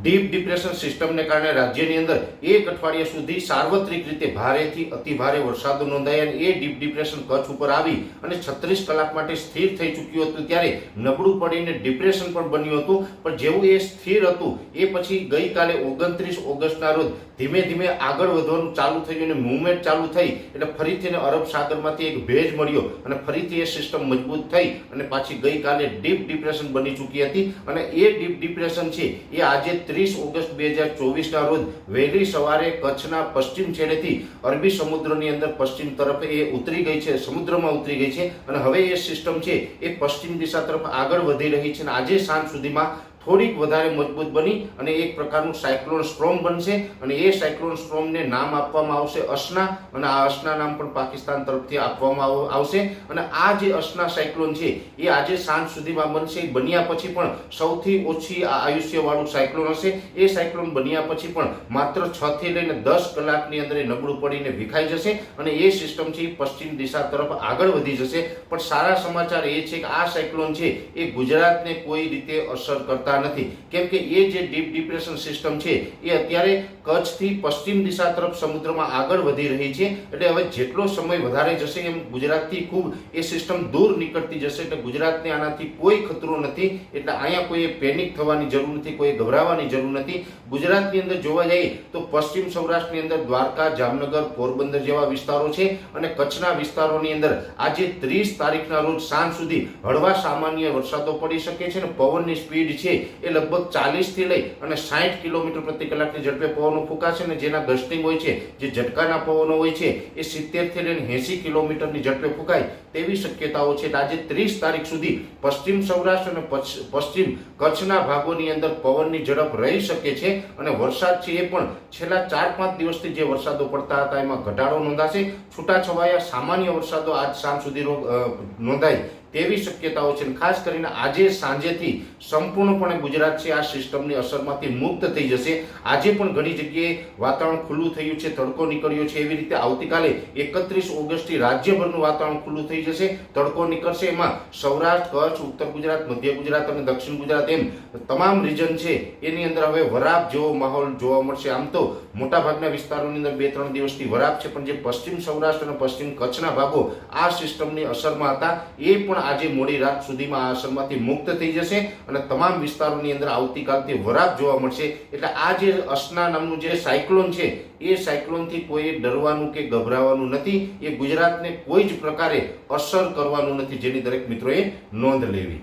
Deep depression સિસ્ટમને કારણે રાજ્યની અંદર એક અઠવાડિયા સુધી સાર્વત્રિક રીતે ભારેથી અતિ ભારે વરસાદ નોંધાયા અને એ ડીપ ડિપ્રેશન કચ્છ ઉપર આવી અને 36 કલાક માટે સ્થિર થઈ ચૂક્યું હતું। ત્યારે નબળું પડીને ડિપ્રેશન પણ બન્યું હતું, પણ જેવું એ સ્થિર હતું એ પછી ગઈકાલે 29 ઓગસ્ટના રોજ ધીમે ધીમે આગળ વધવાનું ચાલુ થયું અને મૂવમેન્ટ ચાલુ થઈ એટલે ફરીથી અરબ સાગરમાંથી એક ભેજ મળ્યો અને ફરીથી એ સિસ્ટમ મજબૂત થઈ અને પાછી ગઈકાલે ડીપ ડિપ્રેશન બની ચૂકી હતી અને એ ડીપ ડિપ્રેશન છે એ આજે 30 ઓગસ્ટ 2024ના રોજ વહેલી સવારે કચ્છના પશ્ચિમ છેડેથી અરબી સમુદ્રની અંદર પશ્ચિમ તરફ એ ઉતરી ગઈ છે, સમુદ્રમાં ઉતરી ગઈ છે અને હવે એ સિસ્ટમ છે એ પશ્ચિમ દિશા તરફ આગળ વધી રહી છે અને આજે સાંજ સુધીમાં થોડીક વધારે મજબૂત બની અને એક પ્રકારનું સાયક્લોન સ્ટ્રોમ બનશે અને એ સાયક્લોન સ્ટ્રોમને નામ આપવામાં આવશે અસના અને આ અસના નામ પણ પાકિસ્તાન તરફથી આપવામાં આવશે અને આ જે અસના સાયક્લોન છે એ આજે સાંજ સુધીમાં બનશે। બન્યા પછી પણ સૌથી ઓછી આયુષ્યવાળું સાયક્લોન હશે। એ સાયક્લોન બન્યા પછી પણ માત્ર 6 થી લઈને 10 કલાકની અંદર એ નબળું પડીને વિખાઈ જશે અને એ સિસ્ટમ છે પશ્ચિમ દિશા તરફ આગળ વધી જશે। પણ સારા સમાચાર એ છે કે આ સાયક્લોન છે એ ગુજરાતને કોઈ રીતે અસર કરતા નથી, કેમ કે એ જે ડીપ ડિપ્રેશન સિસ્ટમ છે એ અત્યારે કચ્છથી પશ્ચિમ દિશા તરફ સમુદ્રમાં આગળ વધી રહી છે એટલે હવે જેટલો સમય વધારે જશે એમ ગુજરાતથી ખૂબ એ સિસ્ટમ દૂર નીકળતી જશે એટલે ગુજરાતને આનાથી કોઈ ખતરો નથી। એટલે અહીંયા કોઈ પેનિક થવાની જરૂર નથી, કોઈ ગભરાવાની જરૂર નથી। ગુજરાતની અંદર જોવા જઈએ તો પશ્ચિમ સૌરાષ્ટ્રની અંદર દ્વારકા, જામનગર, પોરબંદર જેવા વિસ્તારો છે અને કચ્છના વિસ્તારોની અંદર આજે 30 તારીખના રોજ સાંજ સુધી હળવા સામાન્ય વરસાદો પડી શકે છે અને પવનની સ્પીડ છે એ લગભગ 40 થી લઈ અને 60 કિલોમીટર પ્રતિ કલાકની ઝડપે પવનો ફૂંકાશે અને જેના ગસ્ટિંગ હોય છે, જે ઝટકાના પવનો હોય છે એ 70 થી લઈને 80 કિલોમીટરની ઝડપે ફૂંકાય તેવી શક્યતાઓ છે। આજે 30 તારીખ સુધી પશ્ચિમ સૌરાષ્ટ્ર અને પશ્ચિમ કચ્છના ભાગોની અંદર પવનની ઝડપ રહી શકે છે અને વરસાદ છે એ પણ છેલ્લા 4-5 દિવસથી જે વરસાદો પડતા હતા એમાં ઘટાડો નોંધાશે। છૂટાછવાયા સામાન્ય વરસાદો આજ સાંજ સુધી નોંધાય તેવી શક્યતાઓ છે। ખાસ કરીને આજે સાંજેથી સંપૂર્ણપણે ગુજરાત છે આ સિસ્ટમની અસરમાંથી મુક્ત થઈ જશે। આજે પણ ઘણી જગ્યાએ વાતાવરણ ખુલ્લું થયું છે, તડકો નીકળ્યો છે, એવી રીતે આવતીકાલે 31 ઓગસ્ટથી રાજ્યભરનું વાતાવરણ ખુલ્લું થઈ જશે, તડકો નીકળશે। એમાં સૌરાષ્ટ્ર, કચ્છ, ઉત્તર ગુજરાત, મધ્ય ગુજરાત અને દક્ષિણ ગુજરાત એમ તમામ રીજન છે એની અંદર હવે વરાપ જેવો માહોલ જોવા મળશે। આમ તો મોટાભાગના વિસ્તારોની અંદર 2-3 દિવસથી વરાપ છે, પણ જે પશ્ચિમ સૌરાષ્ટ્ર અને પશ્ચિમ કચ્છના ભાગો આ સિસ્ટમની અસરમાં હતા એ પણ આજે મોડી રાત સુધીમાં આ અસરમાંથી મુક્ત થઈ જશે અને તમામ વિસ્તારોની અંદર આવતીકાલથી વરાપ જોવા મળશે। એટલે આ જે અસના નામનું જે સાયક્લોન છે એ સાયક્લોનથી કોઈ ડરવાનું કે ગભરાવાનું નથી। એ ગુજરાતને કોઈ જ પ્રકારે અસર કરવાનું નથી, જેની દરેક મિત્રોએ નોંધ લેવી।